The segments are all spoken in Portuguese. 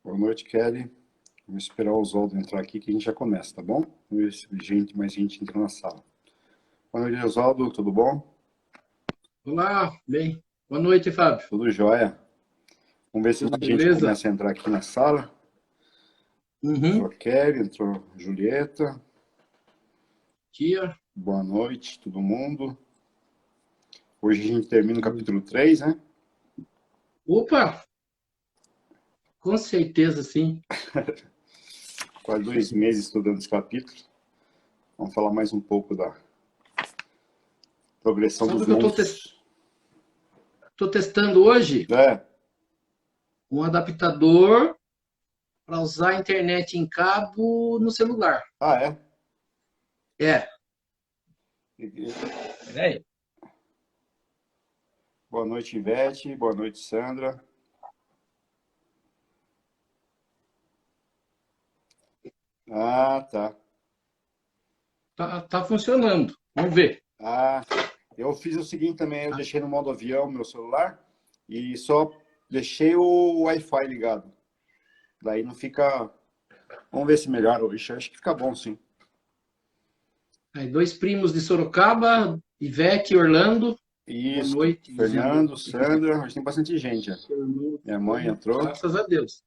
Boa noite, Kelly. Vamos esperar o Oswaldo entrar aqui que a gente já começa, tá bom? Vamos ver se mais gente entra na sala. Boa noite, Oswaldo. Tudo bom? Olá, bem. Boa noite, Fábio. Tudo jóia. Vamos ver se Tudo mais gente beleza? começa a entrar aqui na sala. Entrou Uhum. a Kelly, entrou a Julieta. Tia. Boa noite, todo mundo. Hoje a gente termina o capítulo 3, né? Opa, com certeza, sim. Quase 2 meses estudando esse capítulo. Vamos falar mais um pouco da progressão Sabe dos o que eu mundos. tô testando hoje? É. Um adaptador para usar a internet em cabo no celular. Ah, é? É. Peraí. Boa noite, Ivete. Boa noite, Sandra. Ah, tá. Tá funcionando. Vamos ver. Ah, eu fiz o seguinte também, eu deixei no modo avião meu celular e só deixei o Wi-Fi ligado. Daí não fica... Vamos ver se melhora hoje. Acho que fica bom, sim. Aí, dois primos de Sorocaba, Ivete e Orlando. Boa Isso. noite, dizendo Fernando, aqui que Sandra, hoje tem bastante gente já. seu irmão. Minha mãe entrou. Graças a Deus.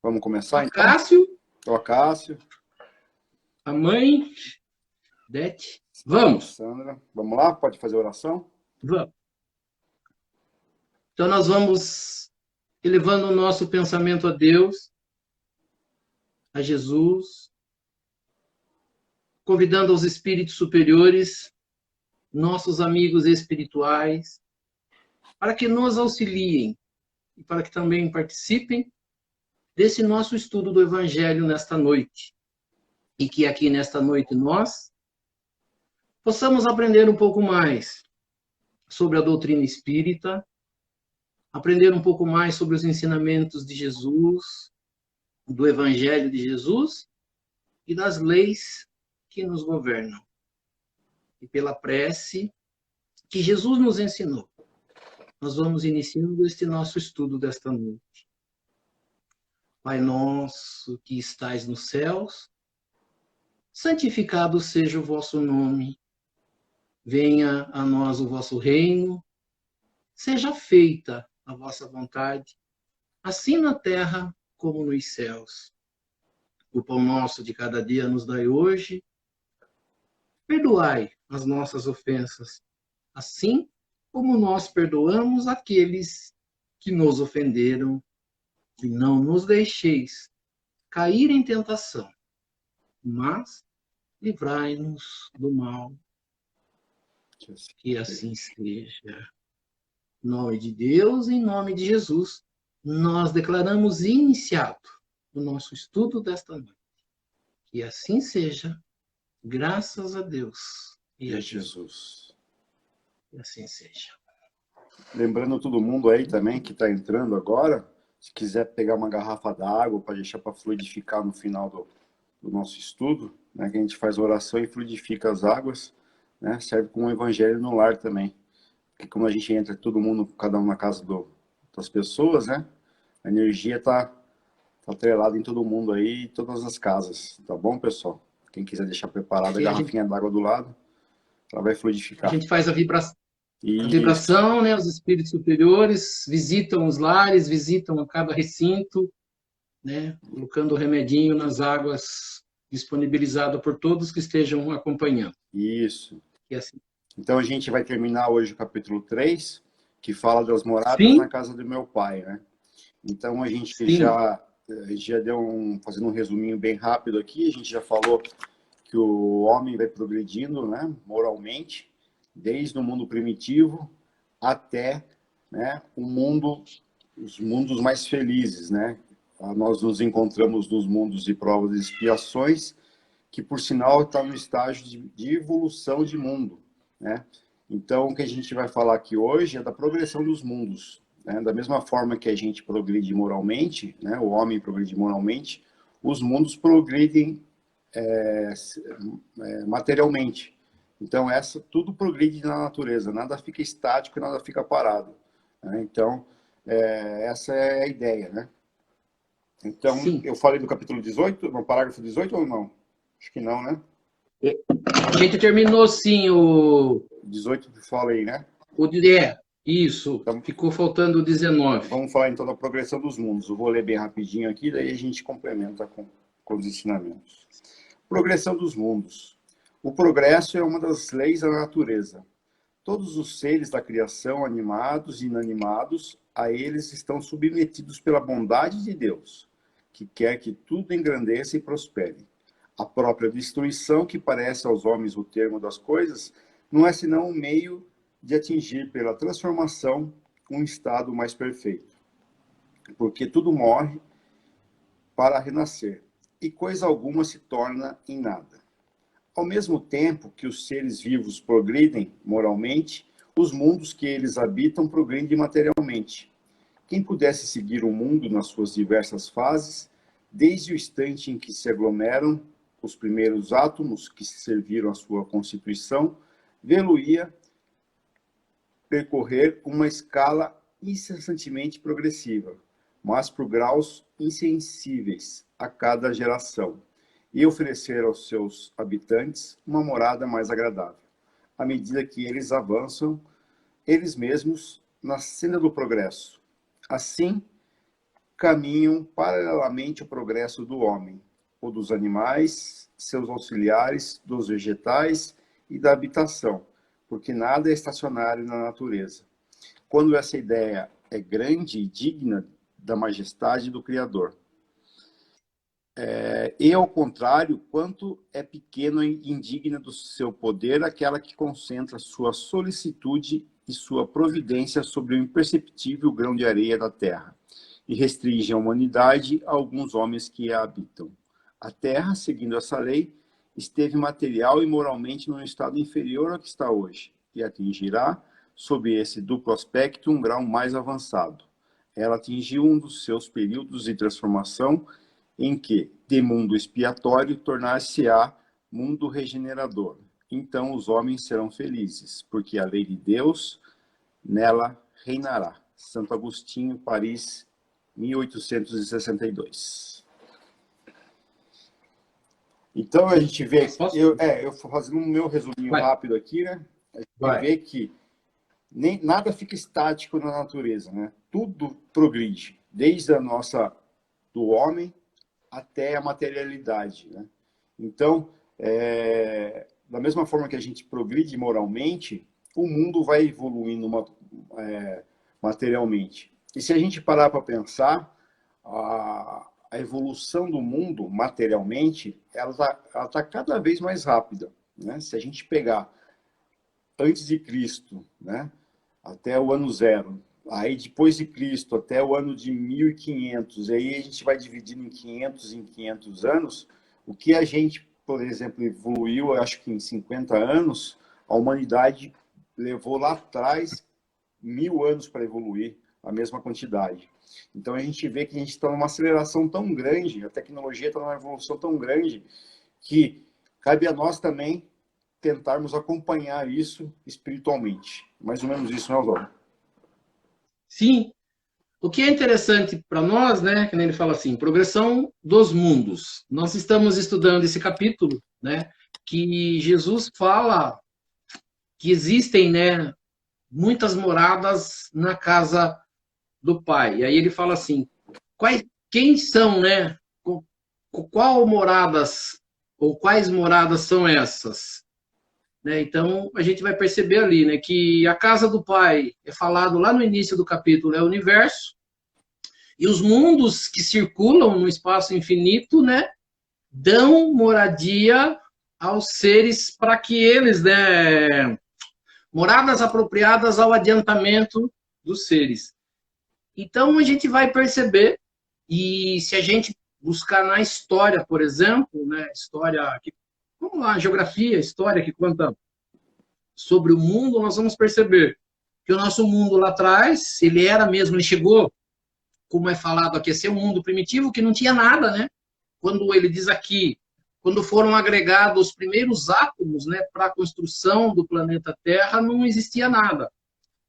Vamos começar, então? Acácio, O Acácio, a mãe, Dete. Vamos. Sandra. Vamos lá? Pode fazer a oração? Vamos. Então, nós vamos elevando o nosso pensamento a Deus, a Jesus, convidando os espíritos superiores, nossos amigos espirituais, para que nos auxiliem e para que também participem desse nosso estudo do Evangelho nesta noite. E que aqui nesta noite nós possamos aprender um pouco mais sobre a doutrina espírita, aprender um pouco mais sobre os ensinamentos de Jesus, do Evangelho de Jesus e das leis que nos governam. E pela prece que Jesus nos ensinou, nós vamos iniciando este nosso estudo desta noite. Pai nosso que estais nos céus, santificado seja o vosso nome. Venha a nós o vosso reino. Seja feita a vossa vontade, assim na terra como nos céus. O pão nosso de cada dia nos dai hoje. Perdoai as nossas ofensas, assim como nós perdoamos aqueles que nos ofenderam, e não nos deixeis cair em tentação, mas livrai-nos do mal, que assim seja. Em nome de Deus, em nome de Jesus, nós declaramos iniciado o nosso estudo desta noite. Que assim seja, graças a Deus e a Jesus. Que assim seja. Lembrando todo mundo aí também que está entrando agora, se quiser pegar uma garrafa d'água para deixar para fluidificar no final do nosso estudo, né, que a gente faz oração e fluidifica as águas, né, serve como um evangelho no lar também. Porque como a gente entra todo mundo, cada um na casa das pessoas, né, a energia tá atrelada em todo mundo aí, em todas as casas, tá bom, pessoal? Quem quiser deixar preparada a E garrafinha d'água do lado, ela vai a fluidificar. gente faz a Isso, vibração, né? Os espíritos superiores visitam os lares, visitam a cada recinto, né? Colocando o remedinho nas águas disponibilizado por todos que estejam acompanhando. isso. E assim. Então a gente vai terminar hoje o capítulo 3, que fala das moradas na Sim, casa do meu pai, né? Então a gente sim, já deu fazendo um resuminho bem rápido aqui, a gente já falou que o homem vai progredindo, né, moralmente, desde o mundo primitivo até, né, os mundos mais felizes, né? Nós nos encontramos nos mundos de provas e expiações, que por sinal está no estágio de evolução de mundo, né? Então, o que a gente vai falar aqui hoje é da progressão dos mundos, né? Da mesma forma que a gente progride moralmente, né? O homem progride moralmente, os mundos progridem materialmente. Então, tudo progride na natureza, nada fica estático, nada fica parado, né? Então, essa é a ideia, né? Então, Sim. eu falei do capítulo 18, no parágrafo 18 ou não? Acho que não, né? A gente terminou, sim, 18 que fala aí, né? Isso. Então, Ficou faltando o 19. vamos falar então da progressão dos mundos. Eu vou ler bem rapidinho aqui, daí a gente complementa com os ensinamentos. Progressão dos mundos. O progresso é uma das leis da natureza. Todos os seres da criação, animados e inanimados, a eles estão submetidos pela bondade de Deus, que quer que tudo engrandeça e prospere. A própria destruição, que parece aos homens o termo das coisas, não é senão um meio de atingir pela transformação um estado mais perfeito. Porque tudo morre para renascer, e coisa alguma se torna em nada. Ao mesmo tempo que os seres vivos progridem moralmente, os mundos que eles habitam progridem materialmente. Quem pudesse seguir o mundo nas suas diversas fases, desde o instante em que se aglomeram os primeiros átomos que serviram à sua constituição, vê-lo-ia percorrer uma escala incessantemente progressiva, mas por graus insensíveis a cada geração, e oferecer aos seus habitantes uma morada mais agradável, à medida que eles avançam, eles mesmos, na senda do progresso. Assim, caminham paralelamente ao progresso do homem, ou dos animais, seus auxiliares, dos vegetais e da habitação, porque nada é estacionário na natureza. Quando essa ideia é grande e digna da majestade do Criador. E, ao contrário, quanto é pequeno e indigna do seu poder aquela que concentra sua solicitude e sua providência sobre o imperceptível grão de areia da terra, e restringe a humanidade a alguns homens que a habitam. A terra, seguindo essa lei, esteve material e moralmente num estado inferior ao que está hoje, e atingirá, sob esse duplo aspecto, um grau mais avançado. Ela atingiu um dos seus períodos de transformação, em que, de mundo expiatório, tornar-se-á mundo regenerador. Então os homens serão felizes, porque a lei de Deus nela reinará. Santo Agostinho, Paris, 1862. Então a gente vê, eu fazendo o meu resuminho rápido aqui, né? A gente vê que nada fica estático na natureza, né? Tudo progride, desde do homem até a materialidade, né? Então, da mesma forma que a gente progride moralmente, o mundo vai evoluindo materialmente. E se a gente parar para pensar, a evolução do mundo materialmente, ela tá cada vez mais rápida, né? Se a gente pegar antes de Cristo, né, até o ano 0, aí depois de Cristo até o ano de 1500, aí a gente vai dividindo em 500 anos, o que a gente, por exemplo, evoluiu, eu acho que em 50 anos, a humanidade levou lá atrás 1000 anos para evoluir a mesma quantidade. Então a gente vê que a gente está numa aceleração tão grande, a tecnologia está numa evolução tão grande, que cabe a nós também tentarmos acompanhar isso espiritualmente. Mais ou menos isso, né, Oswaldo? Sim. O que é interessante para nós, né, que nem ele fala assim, progressão dos mundos. Nós estamos estudando esse capítulo, né, que Jesus fala que existem, né, muitas moradas na casa do Pai. E aí ele fala assim, quem são, né, qual moradas ou quais moradas são essas? Né? Então, a gente vai perceber ali, né, que a casa do Pai é falado lá no início do capítulo, é o universo, e os mundos que circulam no espaço infinito, né, dão moradia aos seres para que eles, né, moradas apropriadas ao adiantamento dos seres. Então, a gente vai perceber, e se a gente buscar na história, por exemplo, né, vamos lá, geografia, história que conta sobre o mundo, nós vamos perceber que o nosso mundo lá atrás, ele chegou, como é falado aqui, a ser um mundo primitivo que não tinha nada, né? Quando ele diz aqui, quando foram agregados os primeiros átomos, né, para a construção do planeta Terra, não existia nada.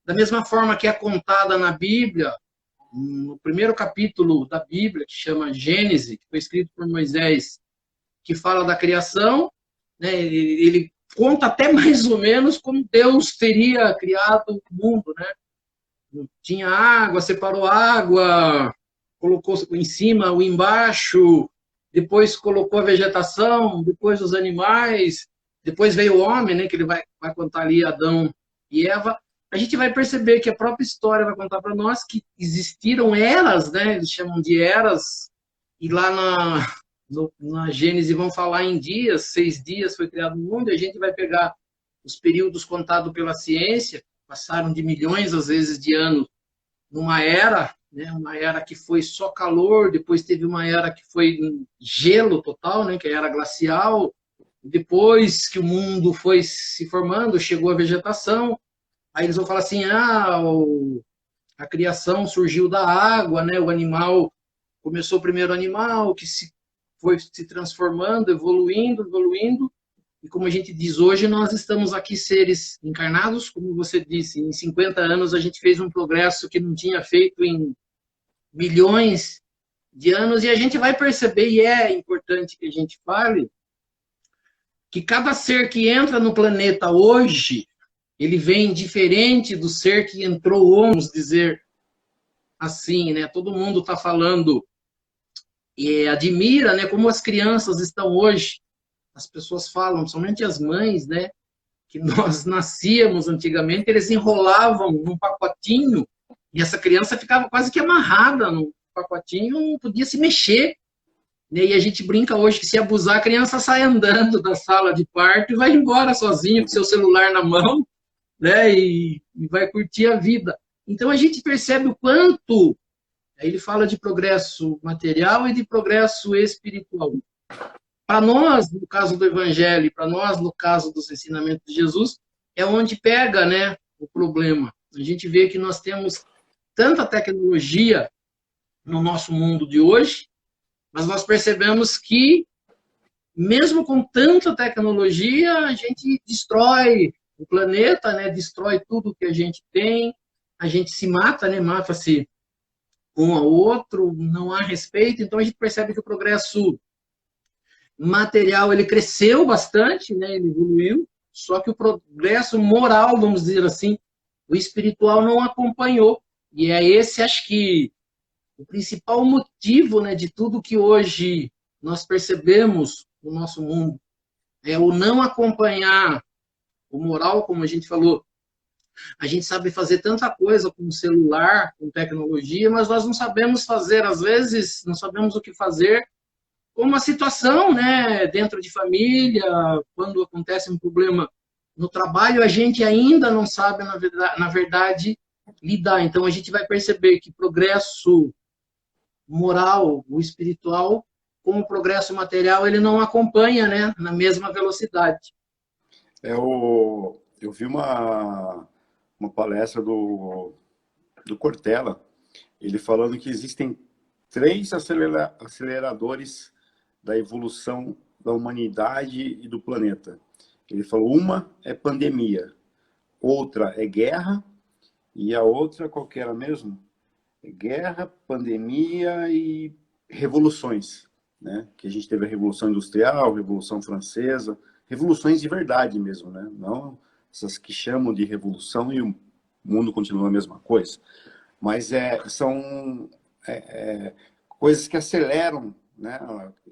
Da mesma forma que é contada na Bíblia, no primeiro capítulo da Bíblia, que chama Gênesis, que foi escrito por Moisés, que fala da criação, né? Ele conta até mais ou menos como Deus teria criado o mundo, né? Tinha água, separou água, colocou em cima, o embaixo, depois colocou a vegetação, depois os animais, depois veio o homem, né? Que ele vai contar ali Adão e Eva. A gente vai perceber que a própria história vai contar para nós que existiram eras, né? Eles chamam de eras, e lá na Gênesis vão falar em dias, 6 dias foi criado o mundo, e a gente vai pegar os períodos contados pela ciência, passaram de milhões, às vezes, de anos, numa era, né? Uma era que foi só calor, depois teve uma era que foi gelo total, né? Que é a era glacial, depois que o mundo foi se formando, chegou a vegetação. Aí eles vão falar assim, a criação surgiu da água, né? O animal, começou o primeiro animal, que foi se transformando, evoluindo, e como a gente diz hoje, nós estamos aqui seres encarnados, como você disse, em 50 anos a gente fez um progresso que não tinha feito em milhões de anos, e a gente vai perceber, e é importante que a gente fale, que cada ser que entra no planeta hoje, ele vem diferente do ser que entrou, vamos dizer assim, né? Todo mundo está falando e admira, né, como as crianças estão hoje. As pessoas falam, somente as mães, né, que nós nascíamos antigamente, eles enrolavam num pacotinho e essa criança ficava quase que amarrada no pacotinho, não podia se mexer. E a gente brinca hoje que se abusar, a criança sai andando da sala de parto e vai embora sozinho com seu celular na mão, né, e vai curtir a vida. Então a gente percebe o quanto ele fala de progresso material e de progresso espiritual. Para nós, no caso do Evangelho, para nós, no caso dos ensinamentos de Jesus, é onde pega, né, o problema. A gente vê que nós temos tanta tecnologia no nosso mundo de hoje, mas nós percebemos que, mesmo com tanta tecnologia, a gente destrói o planeta, né, destrói tudo que a gente tem, a gente se mata, né, mata-se um ao outro, não há respeito, então a gente percebe que o progresso material ele cresceu bastante, né, ele evoluiu, só que o progresso moral, vamos dizer assim, o espiritual não acompanhou, e é esse, acho que, o principal motivo, né, de tudo que hoje nós percebemos no nosso mundo, é o não acompanhar o moral, como a gente falou. A gente sabe fazer tanta coisa com o celular, com tecnologia, mas nós não sabemos fazer, às vezes, não sabemos o que fazer com uma situação, né, dentro de família, quando acontece um problema no trabalho, a gente ainda não sabe, na verdade, lidar. Então, a gente vai perceber que progresso moral, o espiritual, com o progresso material, ele não acompanha, né, na mesma velocidade. Eu vi uma palestra do Cortella, ele falando que existem 3 aceleradores da evolução da humanidade e do planeta. Ele falou, uma é pandemia, outra é guerra, e a outra, qual que era mesmo? Guerra, pandemia e revoluções, né? Que a gente teve a Revolução Industrial, a Revolução Francesa, revoluções de verdade mesmo, né? Não essas que chamam de revolução e o mundo continua a mesma coisa. Mas são coisas que aceleram, né?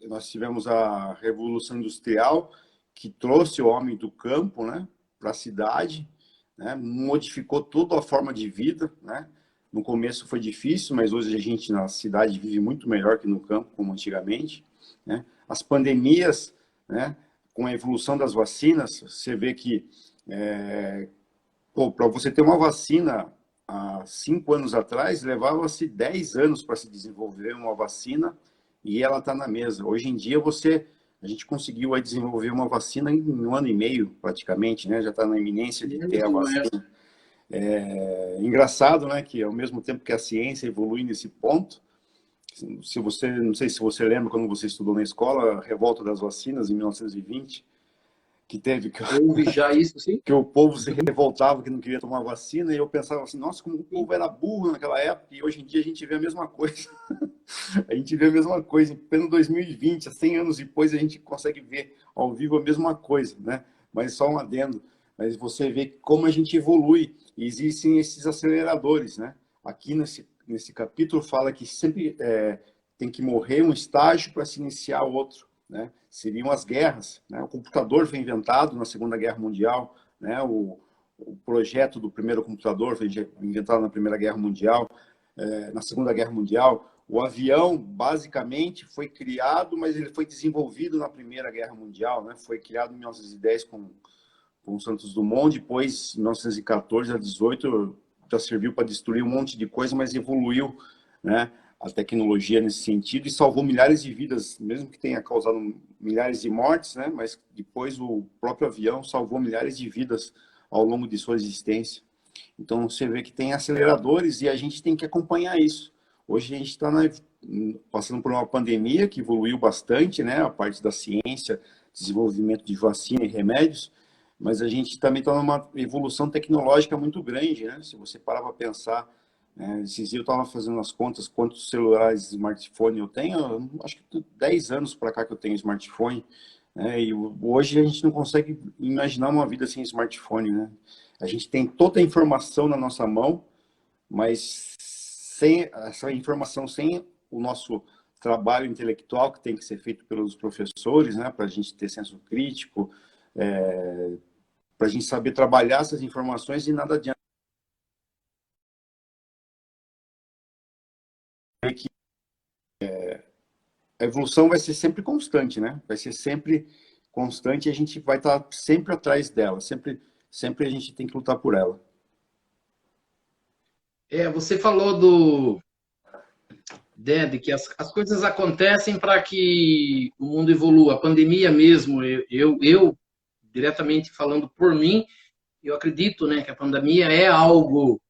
Nós tivemos a Revolução Industrial, que trouxe o homem do campo, né, para a cidade, né? Modificou toda a forma de vida, né? No começo foi difícil, mas hoje a gente na cidade vive muito melhor que no campo, como antigamente, né? As pandemias, né, com a evolução das vacinas, você vê que para você ter uma vacina há 5 anos atrás, levava-se 10 anos para se desenvolver uma vacina e ela está na mesa. Hoje em dia, a gente conseguiu desenvolver uma vacina em 1 ano e meio, praticamente, né? Já está na iminência de ter a vacina. Engraçado, né, que ao mesmo tempo que a ciência evolui nesse ponto, não sei se você lembra quando você estudou na escola, a revolta das vacinas em 1920, que teve, Houve já isso, sim? que o povo se revoltava, que não queria tomar vacina, e eu pensava assim, nossa, como o povo era burro naquela época, e hoje em dia a gente vê a mesma coisa. A gente vê a mesma coisa, em pleno 2020, 100 anos depois, a gente consegue ver ao vivo a mesma coisa, né? Mas só um adendo. Mas você vê como a gente evolui, e existem esses aceleradores, né? Aqui nesse capítulo fala que sempre tem que morrer um estágio para se iniciar outro, né? Seriam as guerras, né? O computador foi inventado na Segunda Guerra Mundial, né? O projeto do primeiro computador foi inventado na Primeira Guerra Mundial, na Segunda Guerra Mundial. O avião, basicamente, foi criado, mas ele foi desenvolvido na Primeira Guerra Mundial, né? Foi criado em 1910 com Santos Dumont, depois, em 1914 a 18, já serviu para destruir um monte de coisa, mas evoluiu, né, a tecnologia nesse sentido e salvou milhares de vidas, mesmo que tenha causado milhares de mortes, né, mas depois o próprio avião salvou milhares de vidas ao longo de sua existência. Então, você vê que tem aceleradores e a gente tem que acompanhar isso. Hoje a gente está passando por uma pandemia que evoluiu bastante, né, a parte da ciência, desenvolvimento de vacina e remédios, mas a gente também está numa evolução tecnológica muito grande, né? Se você parar para pensar, esses dias eu estava fazendo as contas, quantos celulares, smartphone eu tenho, acho que 10 anos para cá que eu tenho smartphone, né? E hoje a gente não consegue imaginar uma vida sem smartphone, né? A gente tem toda a informação na nossa mão, mas sem essa informação, sem o nosso trabalho intelectual que tem que ser feito pelos professores, né? Para a gente ter senso crítico, para a gente saber trabalhar essas informações e nada adianta. Que a evolução vai ser sempre constante, né? Vai ser sempre constante e a gente vai estar sempre atrás dela, sempre a gente tem que lutar por ela. Você falou de que as coisas acontecem para que o mundo evolua. A pandemia mesmo, eu diretamente falando por mim, eu acredito, né, que a pandemia é algo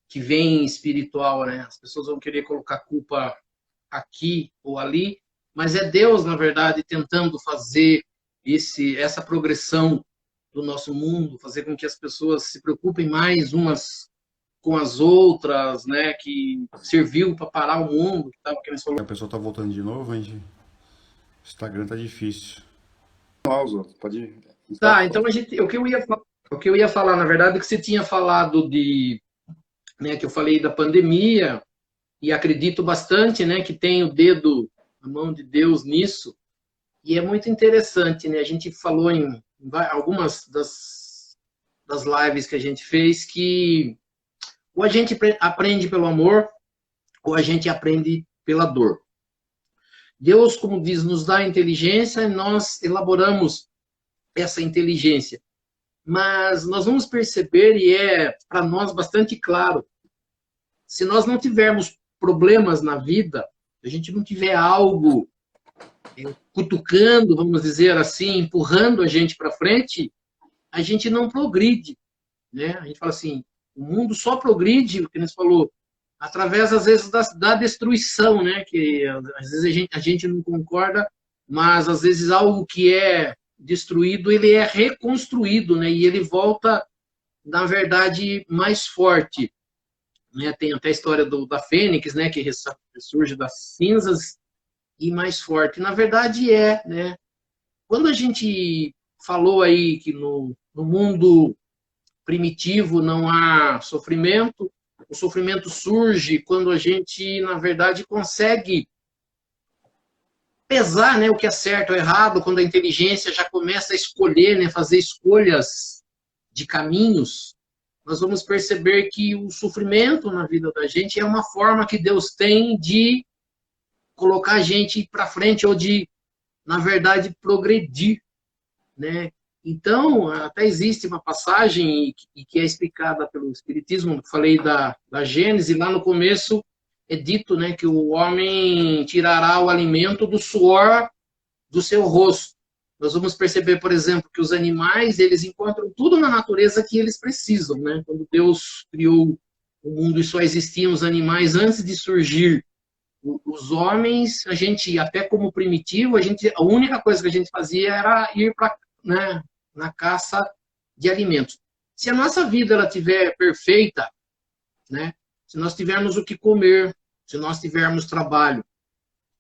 que vem espiritual, né? As pessoas vão querer colocar culpa aqui ou ali, mas é Deus, na verdade, tentando fazer essa progressão do nosso mundo, fazer com que as pessoas se preocupem mais umas com as outras, né? Que serviu para parar o mundo, que tava, que eles A pessoa está voltando de novo, gente. O Instagram tá difícil. Pode ir. Tá, então o que eu ia falar, na verdade, é que você tinha falado né, que eu falei da pandemia, e acredito bastante, né, que tem o dedo, a mão de Deus nisso, e é muito interessante, né, a gente falou em algumas das lives que a gente fez que ou a gente aprende pelo amor, ou a gente aprende pela dor. Deus, como diz, nos dá inteligência e nós elaboramos essa inteligência. Mas nós vamos perceber, e é para nós bastante claro, se nós não tivermos problemas na vida, se a gente não tiver algo cutucando, vamos dizer assim, empurrando a gente para frente, a gente não progride, né? A gente fala assim, o mundo só progride, o que nós falou, através, às vezes, da destruição, né? Que às vezes a gente não concorda, mas às vezes algo que é destruído, ele é reconstruído, né? E ele volta, na verdade, mais forte. Né? Tem até a história da Fênix, né? Que ressurge das cinzas e mais forte. Na verdade, né? Quando a gente falou aí que no mundo primitivo não há sofrimento, o sofrimento surge quando a gente, na verdade, consegue pesar, né, o que é certo ou errado, quando a inteligência já começa a escolher, né, fazer escolhas de caminhos, nós vamos perceber que o sofrimento na vida da gente é uma forma que Deus tem de colocar a gente para frente ou de, na verdade, progredir, né? Então, até existe uma passagem que é explicada pelo Espiritismo, que falei da Gênese, lá no começo é dito, né, que o homem tirará o alimento do suor do seu rosto. Nós vamos perceber, por exemplo, que os animais, eles encontram tudo na natureza que eles precisam, né? Quando Deus criou o mundo e só existiam os animais antes de surgir os homens, a gente, até como primitivo, a única coisa que a gente fazia era ir para, né, na caça de alimentos. Se a nossa vida ela tiver perfeita, né? Se nós tivermos o que comer, se nós tivermos trabalho,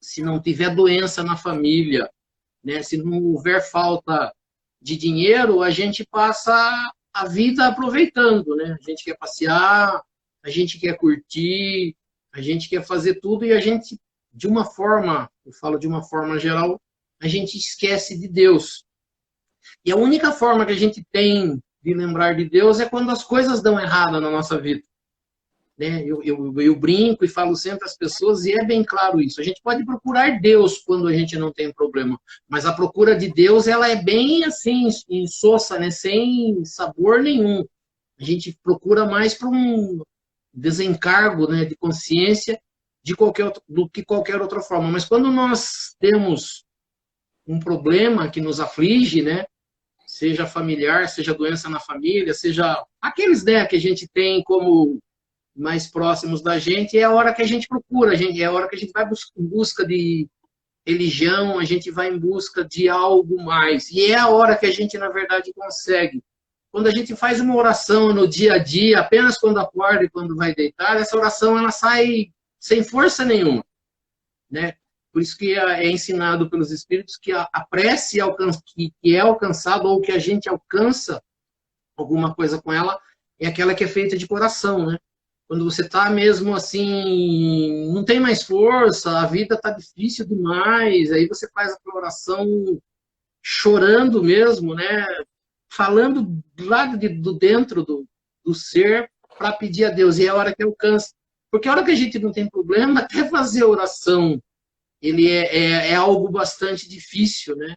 se não tiver doença na família, né? Se não houver falta de dinheiro, a gente passa a vida aproveitando, né? A gente quer passear, a gente quer curtir, a gente quer fazer tudo e a gente, de uma forma, eu falo de uma forma geral, a gente esquece de Deus. E a única forma que a gente tem de lembrar de Deus é quando as coisas dão errado na nossa vida. Né? Eu brinco e falo sempre às pessoas, e é bem claro isso. A gente pode procurar Deus quando a gente não tem problema, mas a procura de Deus ela é bem assim, insossa, né? Sem sabor nenhum. A gente procura mais para um desencargo, né, de consciência do que qualquer outra forma. Mas quando nós temos um problema que nos aflige, né, seja familiar, seja doença na família, seja aqueles, né, que a gente tem como mais próximos da gente, é a hora que a gente procura, é a hora que a gente vai em busca de religião, a gente vai em busca de algo mais. E é a hora que a gente, na verdade, consegue. Quando a gente faz uma oração no dia a dia, apenas quando acorda e quando vai deitar, essa oração ela sai sem força nenhuma, né? Por isso que é ensinado pelos Espíritos que a prece que é alcançada ou que a gente alcança alguma coisa com ela é aquela que é feita de coração, né? Quando você está mesmo assim, não tem mais força, a vida está difícil demais, aí você faz aquela oração chorando mesmo, né? Falando lá do dentro do ser para pedir a Deus, e é a hora que alcança. Porque a hora que a gente não tem problema, até fazer oração, ele é algo bastante difícil, né?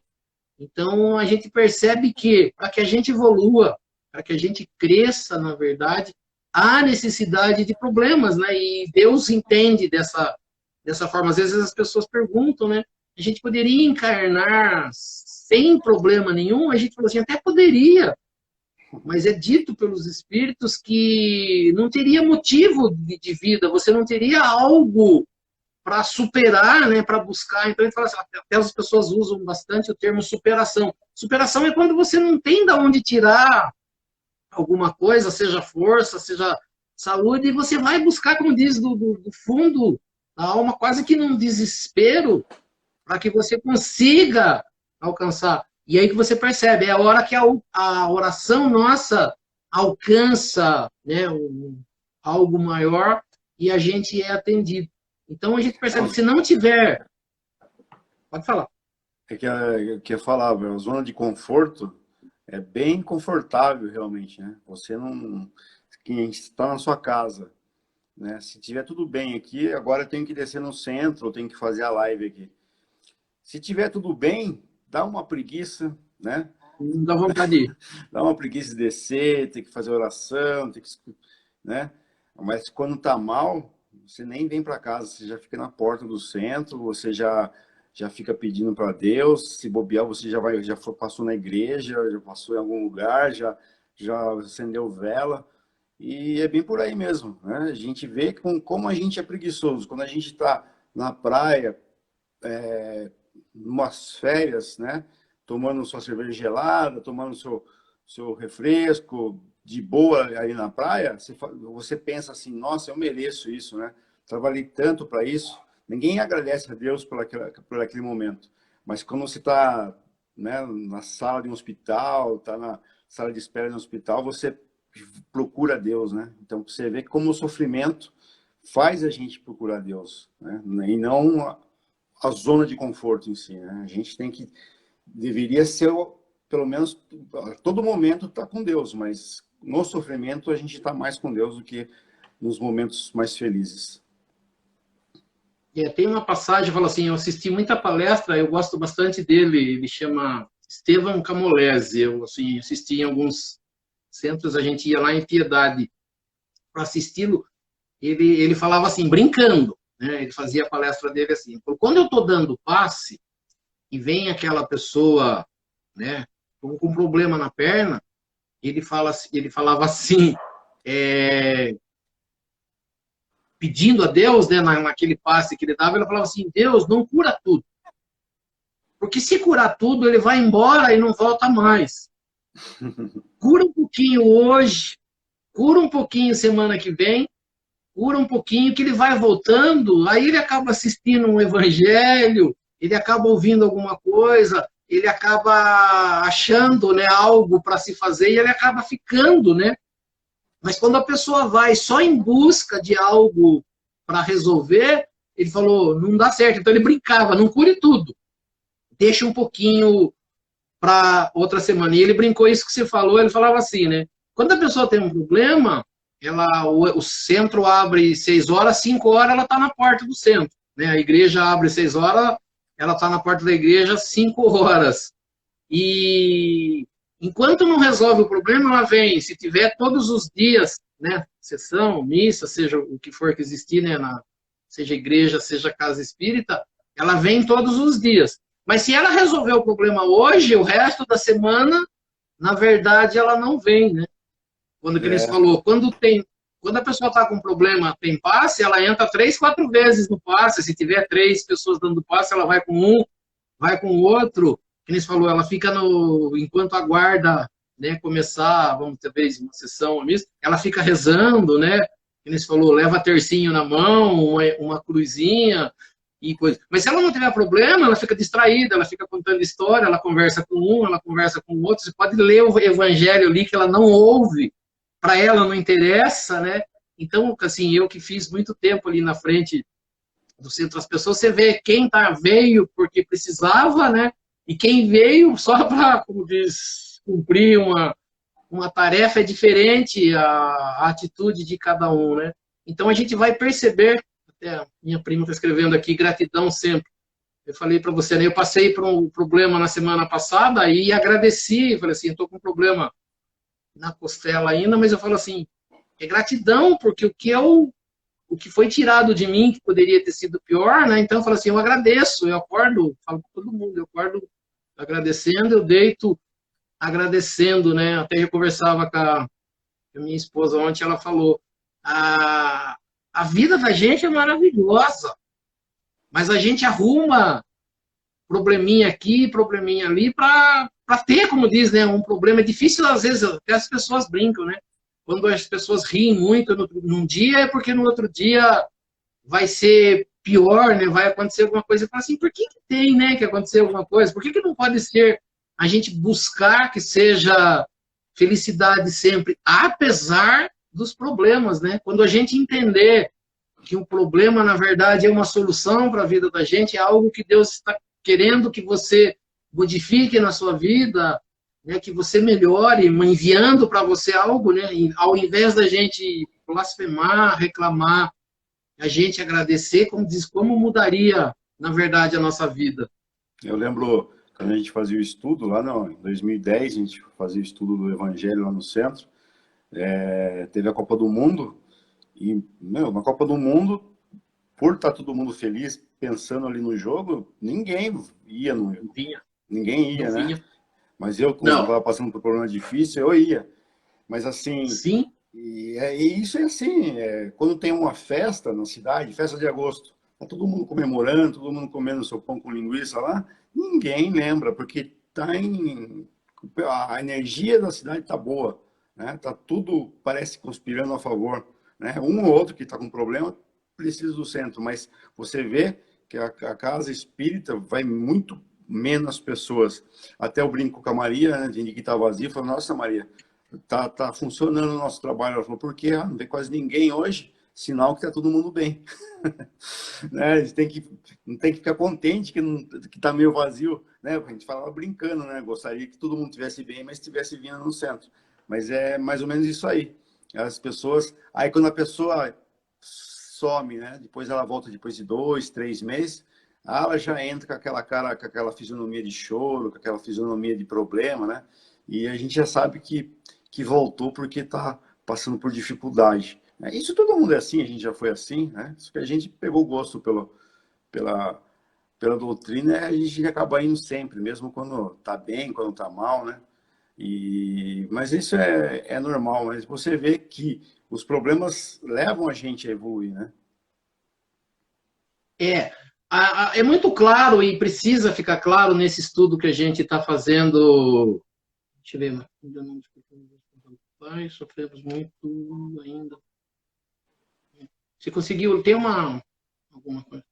Então, a gente percebe que, para que a gente evolua, para que a gente cresça, na verdade, há necessidade de problemas, né? E Deus entende dessa forma. Às vezes as pessoas perguntam, né? A gente poderia encarnar sem problema nenhum? A gente fala assim, até poderia, mas é dito pelos Espíritos que não teria motivo de vida, você não teria algo para superar, né, para buscar. Então, ele fala assim, até as pessoas usam bastante o termo superação. Superação é quando você não tem de onde tirar alguma coisa, seja força, seja saúde, e você vai buscar, como diz, do fundo da alma, quase que num desespero, para que você consiga alcançar. E aí que você percebe, é a hora que a oração nossa alcança, né, algo maior e a gente é atendido. Então a gente percebe que se não tiver... Pode falar. É que eu falava, a zona de conforto é bem confortável realmente, né? Você não... Quem está na sua casa, né? Se tiver tudo bem aqui, agora eu tenho que descer no centro, eu tenho que fazer a live aqui. Se tiver tudo bem, dá uma preguiça, né? Não dá vontade de ir. Dá uma preguiça de descer, tem que fazer oração, tem que, né? Mas quando tá mal, você nem vem para casa, você já fica na porta do centro, você já fica pedindo para Deus, se bobear, você passou na igreja, já passou em algum lugar, já acendeu vela, e é bem por aí mesmo, né? A gente vê como a gente é preguiçoso, quando a gente está na praia, umas férias, né? Tomando sua cerveja gelada, tomando seu refresco, de boa ali na praia, você pensa assim, nossa, eu mereço isso, né? Trabalhei tanto para isso. Ninguém agradece a Deus por aquele momento. Mas quando você está, né, na sala de um hospital, está na sala de espera de um hospital, você procura Deus, né? Então, você vê como o sofrimento faz a gente procurar Deus, né? E não a zona de conforto em si, né? A gente deveria ser, pelo menos, a todo momento estar com Deus, mas no sofrimento a gente está mais com Deus do que nos momentos mais felizes. Tem uma passagem que fala assim, eu assisti muita palestra, eu gosto bastante dele, ele chama Estevam Camolese, eu assim, assisti em alguns centros, a gente ia lá em Piedade para assisti-lo, ele falava assim, brincando, né? Ele fazia a palestra dele assim, quando eu estou dando passe e vem aquela pessoa, né, com um problema na perna, ele falava assim, pedindo a Deus, né, naquele passe que ele dava, ele falava assim, Deus, não cura tudo. Porque se curar tudo, ele vai embora e não volta mais. Cura um pouquinho hoje, cura um pouquinho semana que vem, cura um pouquinho, que ele vai voltando, aí ele acaba assistindo um evangelho, ele acaba ouvindo alguma coisa, ele acaba achando, né, algo para se fazer e ele acaba ficando, né? Mas quando a pessoa vai só em busca de algo para resolver, ele falou, não dá certo. Então ele brincava, não cure tudo, deixa um pouquinho para outra semana. E ele brincou isso que você falou, ele falava assim, né? Quando a pessoa tem um problema, o centro abre 6 horas, 5 horas ela está na porta do centro. Né? A igreja abre 6 horas, ela está na porta da igreja 5 horas. E enquanto não resolve o problema, ela vem. Se tiver todos os dias, né, sessão, missa, seja o que for que existir, né, seja igreja, seja casa espírita, ela vem todos os dias. Mas se ela resolver o problema hoje, o resto da semana, na verdade, ela não vem, né? Quando que eles É, falou, quando a pessoa está com problema, tem passe, ela entra 3, 4 vezes no passe. Se tiver 3 pessoas dando passe, ela vai com um, vai com o outro. Que eles falou, ela fica enquanto aguarda, né, começar, vamos ter vez uma sessão, ela fica rezando, né? Que eles falou, leva tercinho na mão, uma cruzinha e coisa. Mas se ela não tiver problema, ela fica distraída, ela fica contando história, ela conversa com um, ela conversa com o outro. Você pode ler o evangelho ali que ela não ouve, para ela não interessa, né? Então, assim, eu que fiz muito tempo ali na frente do centro das pessoas, você vê quem veio porque precisava, né? E quem veio só para, como diz, cumprir uma tarefa é diferente a atitude de cada um, né? Então a gente vai perceber, até a minha prima está escrevendo aqui, gratidão sempre. Eu falei para você, né? Eu passei por um problema na semana passada e agradeci, falei assim, estou com um problema na costela ainda, mas eu falo assim, é gratidão, porque o que foi tirado de mim, que poderia ter sido pior, né? Então eu falo assim, eu agradeço, eu acordo, falo para todo mundo, eu acordo agradecendo, eu deito agradecendo, né? Até eu conversava com a minha esposa ontem, ela falou, a vida da gente é maravilhosa, mas a gente arruma probleminha aqui, probleminha ali, para ter, como diz, né, um problema. É difícil, às vezes, até as pessoas brincam, né? Quando as pessoas riem muito num dia, é porque no outro dia vai ser pior, né? Vai acontecer alguma coisa. Eu falo assim, por que tem, né, que acontecer alguma coisa? Por que não pode ser a gente buscar que seja felicidade sempre, apesar dos problemas, né? Quando a gente entender que o problema, na verdade, é uma solução para a vida da gente, é algo que Deus está querendo que você modifique na sua vida, né, que você melhore, enviando para você algo, né, ao invés da gente blasfemar, reclamar, a gente agradecer, como diz, como mudaria, na verdade, a nossa vida. eu lembro quando a gente fazia o estudo, lá em 2010, a gente fazia o estudo do Evangelho lá no centro, teve a Copa do Mundo, e, meu, na Copa do Mundo, por estar todo mundo feliz, pensando ali no jogo, ninguém ia, Não vinha, ninguém não ia, né? vinha. Mas eu, quando Não, estava passando por um problema difícil, eu ia. Mas assim, sim, e isso é assim, quando tem uma festa na cidade, festa de agosto, tá todo mundo comemorando, todo mundo comendo seu pão com linguiça lá, ninguém lembra, porque a energia da cidade tá boa, né? Tá tudo, parece, conspirando a favor, né? Um ou outro que está com problema precisa do centro, mas você vê que a casa espírita vai muito menos pessoas. Até eu brinco com a Maria, né, de que está vazio, eu falo, nossa, Maria, tá funcionando o nosso trabalho. Ela falou, por quê? Não tem quase ninguém hoje, sinal que tá todo mundo bem. Né? A gente não tem que ficar contente que tá meio vazio, né? A gente falava brincando, né? Gostaria que todo mundo tivesse bem, mas estivesse vindo no centro. Mas é mais ou menos isso aí. As pessoas, aí quando a pessoa some, né? Depois ela volta depois de 2, 3 meses, ela já entra com aquela cara, com aquela fisionomia de choro, com aquela fisionomia de problema, né? E a gente já sabe que voltou porque está passando por dificuldade. Isso todo mundo é assim, a gente já foi assim, né? Só que a gente pegou gosto pela, pela doutrina, a gente acaba indo sempre, mesmo quando está bem, quando está mal, né? Mas isso é normal, mas você vê que os problemas levam a gente a evoluir, né? é. É muito claro e precisa ficar claro nesse estudo que a gente está fazendo Deixa eu ver, mas ainda não despertamos do Pai, sofremos muito ainda. Você conseguiu, tem alguma coisa?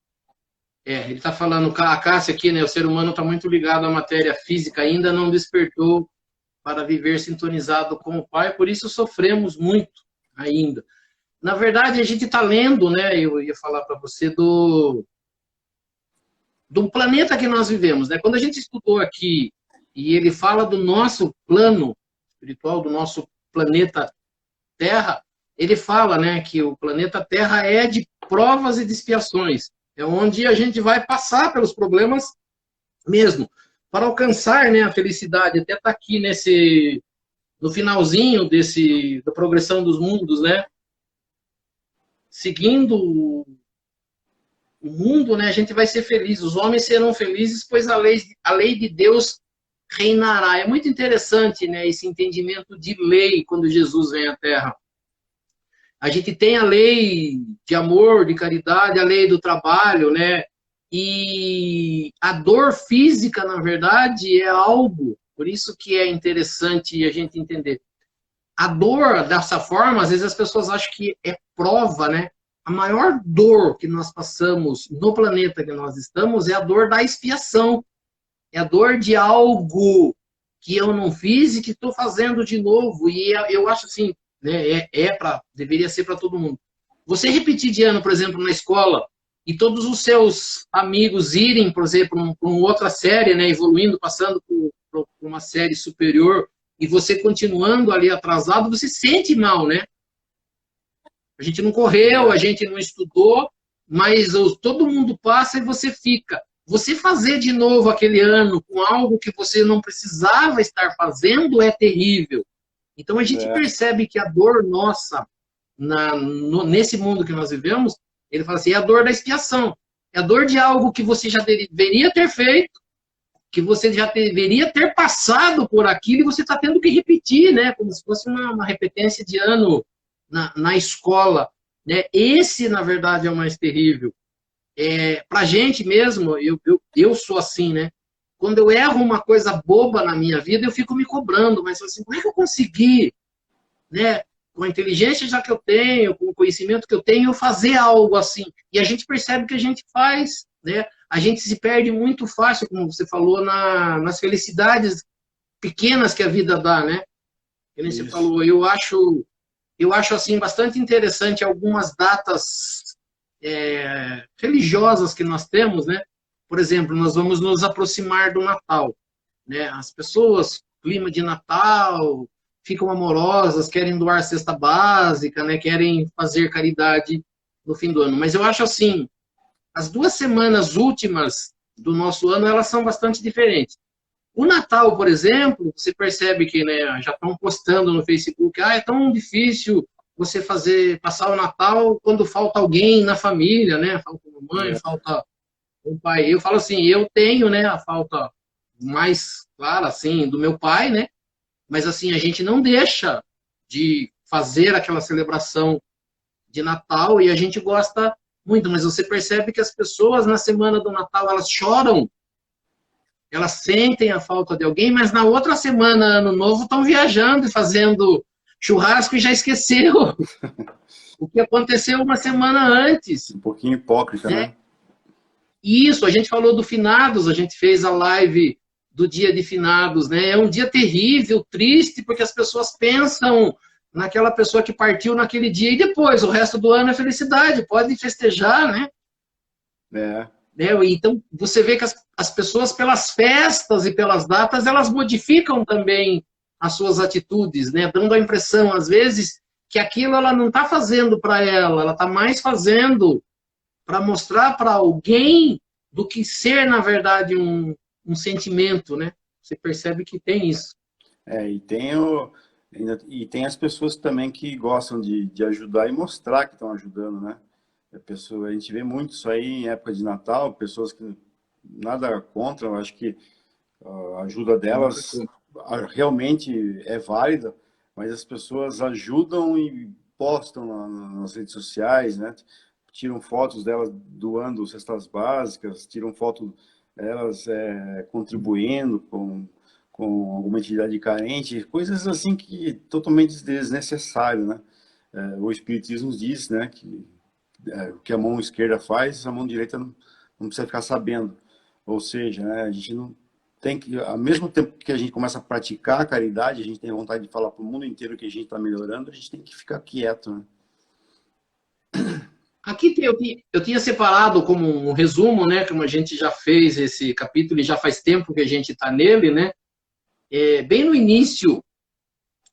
Ele está falando, a Cássia aqui, né? O ser humano está muito ligado à matéria física, ainda não despertou para viver sintonizado com o Pai, por isso sofremos muito ainda. Na verdade, a gente está lendo, né? Eu ia falar para você do planeta que nós vivemos, né? Quando a gente estudou aqui e ele fala do nosso plano espiritual, do nosso planeta Terra, ele fala, né, que o planeta Terra é de provas e de expiações. É onde a gente vai passar pelos problemas mesmo, para alcançar, né, a felicidade. Até está aqui no finalzinho da progressão dos mundos, né? Seguindo o mundo, né, a gente vai ser feliz. Os homens serão felizes, pois a lei de Deus reinará. É muito interessante, né, esse entendimento de lei quando Jesus vem à Terra. A gente tem a lei de amor, de caridade, a lei do trabalho, né? E a dor física, na verdade, é algo, por isso que é interessante a gente entender. A dor, dessa forma, às vezes as pessoas acham que é prova, né? A maior dor que nós passamos no planeta que nós estamos é a dor da expiação. É a dor de algo que eu não fiz e que estou fazendo de novo. E eu acho assim, né, deveria ser para todo mundo. Você repetir de ano, por exemplo, na escola, e todos os seus amigos irem, por exemplo, para uma outra série, né, evoluindo, passando por uma série superior, e você continuando ali atrasado, você sente mal, né? A gente não correu, a gente não estudou, mas todo mundo passa e você fica. Você fazer de novo aquele ano com algo que você não precisava estar fazendo é terrível. Então a gente percebe que a dor nossa, nesse mundo que nós vivemos, ele fala assim, é a dor da expiação. É a dor de algo que você já deveria ter feito, que você já deveria ter passado por aquilo e você está tendo que repetir, né? Como se fosse uma repetência de ano na escola. Né? Esse, na verdade, é o mais terrível. Para a gente mesmo, eu sou assim, né? Quando eu erro uma coisa boba na minha vida, eu fico me cobrando, mas assim, como é que eu consegui, né? Com a inteligência já que eu tenho, com o conhecimento que eu tenho, eu fazer algo assim. E a gente percebe que a gente faz, né? A gente se perde muito fácil, como você falou, nas felicidades pequenas que a vida dá, né? Como você falou, eu acho assim bastante interessante algumas datas religiosas que nós temos, né? Por exemplo, nós vamos nos aproximar do Natal, né? As pessoas, clima de Natal, ficam amorosas, querem doar cesta básica, né? Querem fazer caridade no fim do ano. Mas eu acho assim, as 2 semanas últimas do nosso ano, elas são bastante diferentes. O Natal, por exemplo, você percebe que, né, já estão postando no Facebook, é tão difícil você passar o Natal quando falta alguém na família, né? Falta uma mãe, falta um pai. Eu falo assim, eu tenho, né, a falta mais clara, assim, do meu pai, né? Mas, assim, a gente não deixa de fazer aquela celebração de Natal e a gente gosta muito, mas você percebe que as pessoas na semana do Natal, elas choram, elas sentem a falta de alguém, mas na outra semana, Ano Novo, estão viajando e fazendo churrasco e já esqueceu o que aconteceu uma semana antes. Um pouquinho hipócrita, né? Isso, a gente falou do Finados, a gente fez a live do dia de Finados, né? É um dia terrível, triste, porque as pessoas pensam naquela pessoa que partiu naquele dia e depois, o resto do ano é felicidade, pode festejar, né? Então, você vê que as pessoas, pelas festas e pelas datas, elas modificam também as suas atitudes, né? Dando a impressão, às vezes, que aquilo ela não está fazendo para ela está mais fazendo para mostrar para alguém do que ser, na verdade, um sentimento, né? Você percebe que tem isso. E tem as pessoas também que gostam de ajudar e mostrar que estão ajudando, né? A gente vê muito isso aí em época de Natal, pessoas que nada contra, eu acho que a ajuda delas realmente é válida, mas as pessoas ajudam e postam nas redes sociais, né? Tiram fotos delas doando cestas básicas, tiram fotos delas contribuindo com com alguma entidade carente, coisas assim que totalmente desnecessário, né? O Espiritismo diz, né, que o que a mão esquerda faz, a mão direita não precisa ficar sabendo. Ou seja, né, a gente não tem que, ao mesmo tempo que a gente começa a praticar a caridade, a gente tem vontade de falar para o mundo inteiro que a gente está melhorando, a gente tem que ficar quieto, né? Aqui eu tinha separado como um resumo, né? Como a gente já fez esse capítulo e já faz tempo que a gente está nele, né? Bem no início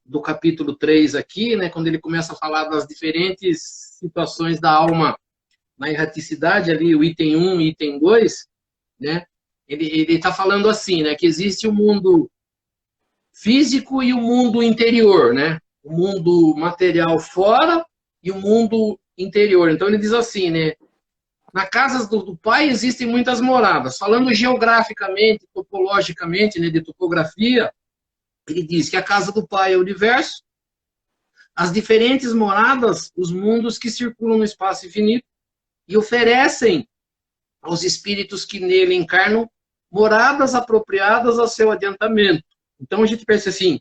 do capítulo 3 aqui, né? Quando ele começa a falar das diferentes situações da alma na erraticidade, ali o item 1 e item 2, né? Ele está falando assim, né? Que existe o mundo físico e o mundo interior, né? O mundo material fora e o mundo interior. Então ele diz assim, né? Na casa do Pai existem muitas moradas. Falando geograficamente, topologicamente, né, de topografia, ele diz que a casa do Pai é o universo, as diferentes moradas, os mundos que circulam no espaço infinito e oferecem aos espíritos que nele encarnam moradas apropriadas ao seu adiantamento. Então a gente pensa assim,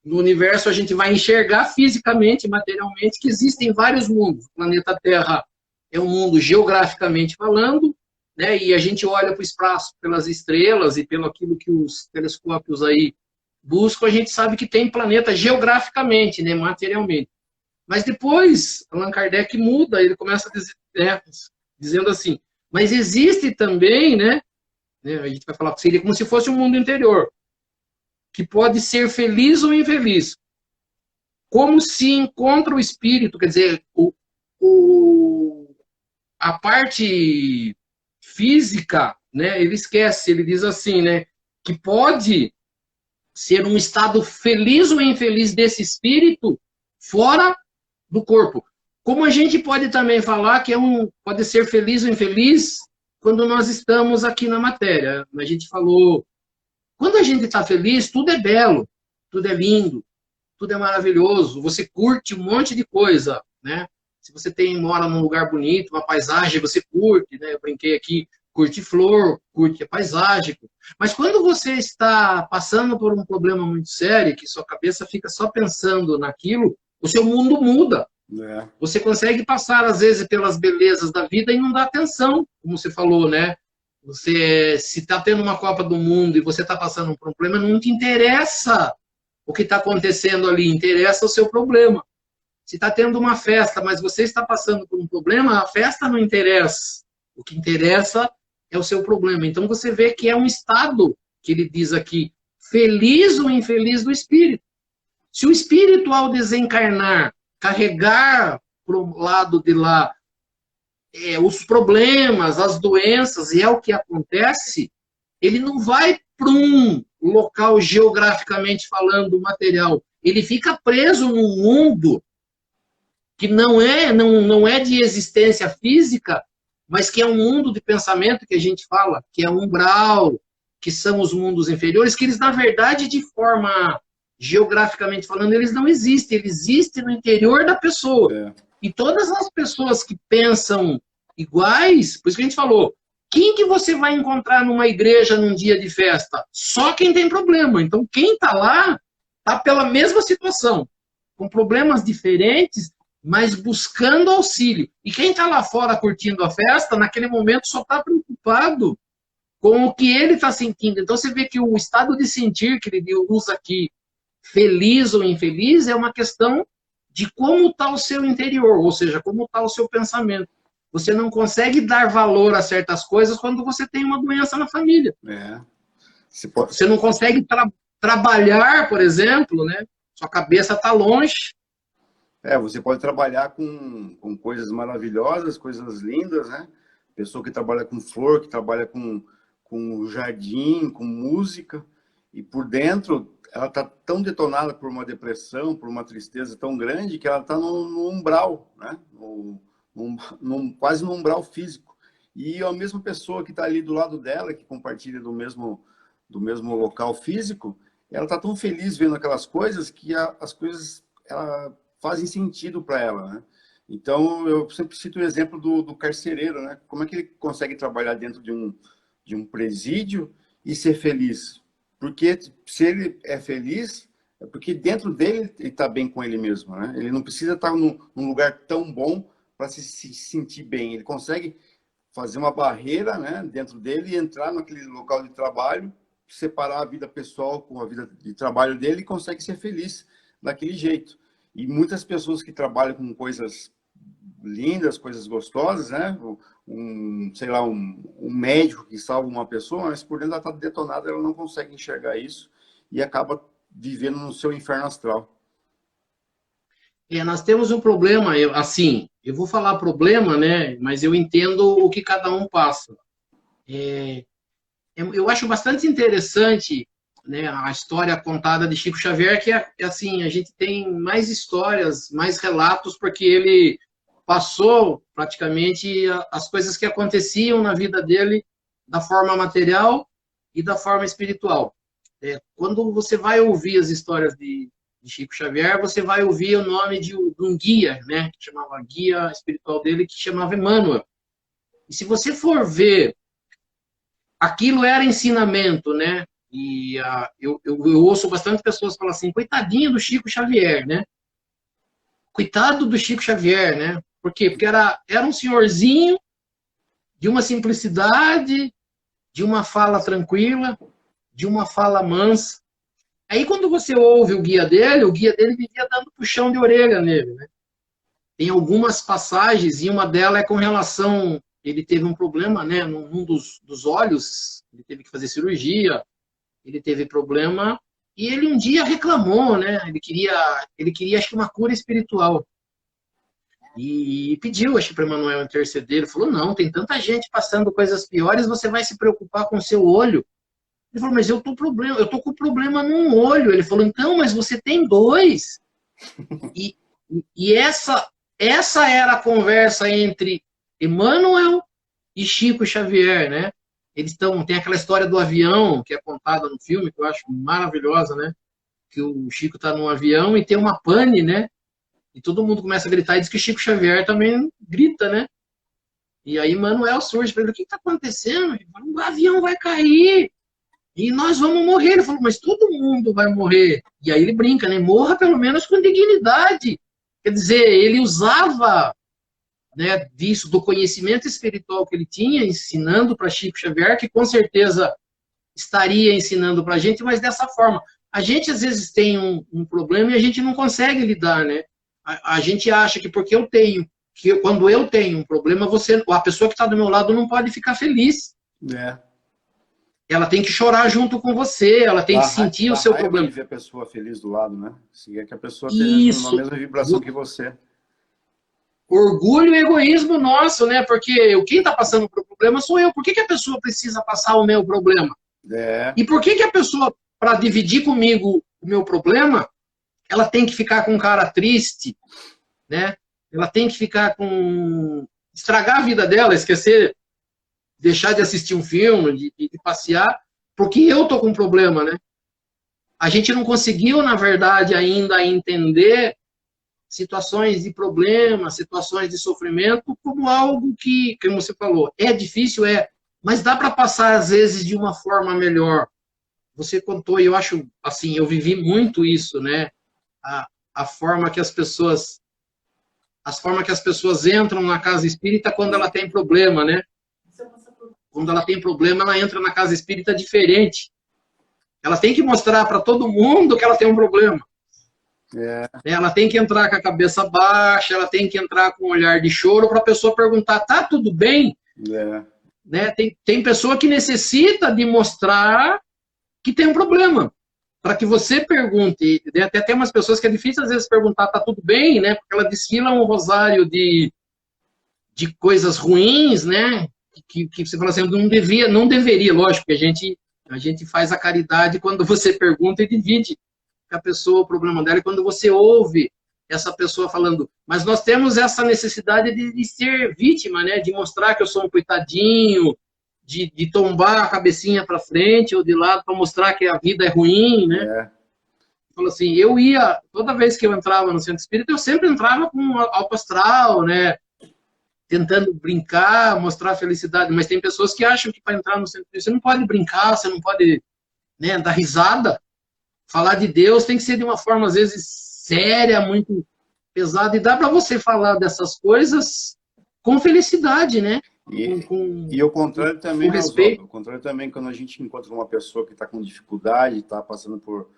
no universo a gente vai enxergar fisicamente, materialmente, que existem vários mundos. O planeta Terra é um mundo geograficamente falando, né? E a gente olha para o espaço pelas estrelas e pelo aquilo que os telescópios aí buscam, a gente sabe que tem planeta geograficamente, né? Materialmente. Mas depois, Allan Kardec muda, ele começa a dizer, dizendo assim, mas existe também, né? A gente vai falar que seria como se fosse um mundo interior, que pode ser feliz ou infeliz. Como se encontra o espírito, quer dizer, a parte física, né, ele esquece, ele diz assim, né, que pode ser um estado feliz ou infeliz desse espírito fora do corpo. Como a gente pode também falar que pode ser feliz ou infeliz quando nós estamos aqui na matéria. A gente falou, quando a gente está feliz, tudo é belo, tudo é lindo, tudo é maravilhoso, você curte um monte de coisa, né? Se você mora num lugar bonito, uma paisagem, você curte, né? Eu brinquei aqui, curte flor, curte a paisagem. Mas quando você está passando por um problema muito sério, que sua cabeça fica só pensando naquilo, o seu mundo muda. É. Você consegue passar, às vezes, pelas belezas da vida e não dá atenção, como você falou, né? Você, se está tendo uma Copa do Mundo e você está passando por um problema, não te interessa o que está acontecendo ali, interessa o seu problema. Se está tendo uma festa, mas você está passando por um problema, a festa não interessa. O que interessa é o seu problema. Então você vê que é um estado, que ele diz aqui, feliz ou infeliz do espírito. Se o espírito, ao desencarnar, carregar para o lado de lá os problemas, as doenças, e é o que acontece, ele não vai para um local geograficamente falando material. Ele fica preso num mundo que não é de existência física, mas que é um mundo de pensamento que a gente fala, que é umbral, que são os mundos inferiores, que eles, na verdade, de forma geograficamente falando, eles não existem. Eles existem no interior da pessoa. É. E todas as pessoas que pensam iguais, por isso que a gente falou, quem que você vai encontrar numa igreja num dia de festa? Só quem tem problema. Então, quem está lá está pela mesma situação, com problemas diferentes, mas buscando auxílio. E quem está lá fora curtindo a festa, naquele momento só está preocupado com o que ele está sentindo. Então, você vê que o estado de sentir que ele usa aqui, feliz ou infeliz, é uma questão de como está o seu interior, ou seja, como está o seu pensamento. Você não consegue dar valor a certas coisas quando você tem uma doença na família. É. Você não consegue trabalhar, por exemplo, né? Sua cabeça está longe. Você pode trabalhar com coisas maravilhosas, coisas lindas, né? Pessoa que trabalha com flor, que trabalha com jardim, com música, e por dentro ela está tão detonada por uma depressão, por uma tristeza tão grande, que ela está no umbral, né? Quase no umbral físico. E a mesma pessoa que está ali do lado dela, que compartilha do mesmo local físico, ela está tão feliz vendo aquelas coisas que as coisas fazem sentido para ela, né? Então, eu sempre cito o exemplo do carcereiro, né? Como é que ele consegue trabalhar dentro de um presídio e ser feliz? Porque se ele é feliz, é porque dentro dele ele está bem com ele mesmo, né? Ele não precisa estar num lugar tão bom para se sentir bem. Ele consegue fazer uma barreira, né, dentro dele e entrar naquele local de trabalho, separar a vida pessoal com a vida de trabalho dele e consegue ser feliz daquele jeito. E muitas pessoas que trabalham com coisas lindas, coisas gostosas, né? Sei lá, um médico que salva uma pessoa, mas por dentro ela está detonada, ela não consegue enxergar isso e acaba vivendo no seu inferno astral. Nós temos um problema, assim, eu vou falar problema, né? Mas eu entendo o que cada um passa. Eu acho bastante interessante, né, a história contada de Chico Xavier, que assim, a gente tem mais histórias, mais relatos, porque ele passou praticamente as coisas que aconteciam na vida dele da forma material e da forma espiritual. Quando você vai ouvir as histórias de Chico Xavier, você vai ouvir o nome de um guia, né, que chamava guia espiritual dele, que chamava Emmanuel. E se você for ver, aquilo era ensinamento, né? E eu ouço bastante pessoas falar assim, coitadinho do Chico Xavier, né? Coitado do Chico Xavier, né? Por quê? Porque era um senhorzinho de uma simplicidade, de uma fala tranquila, de uma fala mansa. Aí quando você ouve o guia dele vivia dando puxão de orelha nele, né? Tem algumas passagens, e uma delas é com relação, ele teve um problema, né, num dos olhos, ele teve que fazer cirurgia, ele teve problema, e ele um dia reclamou, né, ele queria acho que uma cura espiritual. E pediu, acho que para Emmanuel interceder, ele falou, não, tem tanta gente passando coisas piores, você vai se preocupar com o seu olho. Ele falou, mas eu tô com problema num olho. Ele falou, então, mas você tem dois. E essa era a conversa entre Emmanuel e Chico Xavier, né? Tem aquela história do avião, que é contada no filme, que eu acho maravilhosa, né? Que o Chico está num avião e tem uma pane, né? E todo mundo começa a gritar e diz que Chico Xavier também grita, né? E aí Emmanuel surge para ele, o que está acontecendo? Ele fala, o avião vai cair e nós vamos morrer. Ele falou, mas todo mundo vai morrer. E aí ele brinca, né? Morra pelo menos com dignidade. Quer dizer, ele usava, né, disso, do conhecimento espiritual que ele tinha, ensinando para Chico Xavier, que com certeza estaria ensinando para a gente, mas dessa forma. A gente, às vezes, tem um problema e a gente não consegue lidar, né? A gente acha que porque quando eu tenho um problema, a pessoa que está do meu lado não pode ficar feliz. Ela tem que chorar junto com você, ela tem que sentir o seu problema. Ver a pessoa feliz do lado, né? Se é que a pessoa esteja na mesma vibração que você. Orgulho e egoísmo nosso, né? Porque quem está passando por problema sou eu. Por que a pessoa precisa passar o meu problema? E por que a pessoa, para dividir comigo o meu problema, ela tem que ficar com cara triste, né? Ela tem que ficar estragar a vida dela, esquecer, deixar de assistir um filme, de passear, porque eu tô com um problema, né? A gente não conseguiu, na verdade, ainda entender situações de problema, situações de sofrimento, como algo que, como você falou, é difícil, mas dá para passar, às vezes, de uma forma melhor. Você contou, e eu acho, assim, eu vivi muito isso, né? A forma que as pessoas entram na casa espírita quando ela tem problema, né? Quando ela tem problema, ela entra na casa espírita diferente. Ela tem que mostrar para todo mundo que ela tem um problema. Ela tem que entrar com a cabeça baixa, ela tem que entrar com um olhar de choro para a pessoa perguntar, tá tudo bem? Né? Tem pessoa que necessita de mostrar que tem um problema, para que você pergunte. Até tem umas pessoas que é difícil às vezes perguntar, tá tudo bem? Né? Porque ela desfila um rosário de coisas ruins, né? Que você fala assim, não deveria, lógico, que a gente faz a caridade quando você pergunta e divide com a pessoa o problema dela, e quando você ouve essa pessoa falando, mas nós temos essa necessidade de ser vítima, né? De mostrar que eu sou um coitadinho, de tombar a cabecinha para frente ou de lado para mostrar que a vida é ruim, né? Falou assim, toda vez que eu entrava no centro espírita, eu sempre entrava com alto astral, né? Tentando brincar, mostrar felicidade, mas tem pessoas que acham que para entrar no centro espírita você não pode brincar, você não pode, né, dar risada. Falar de Deus tem que ser de uma forma, às vezes, séria, muito pesada. E dá para você falar dessas coisas com felicidade, né? E o contrário Com também, né, Oswaldo? respeito. O contrário também, quando a gente encontra uma pessoa que está com dificuldade, está passando por...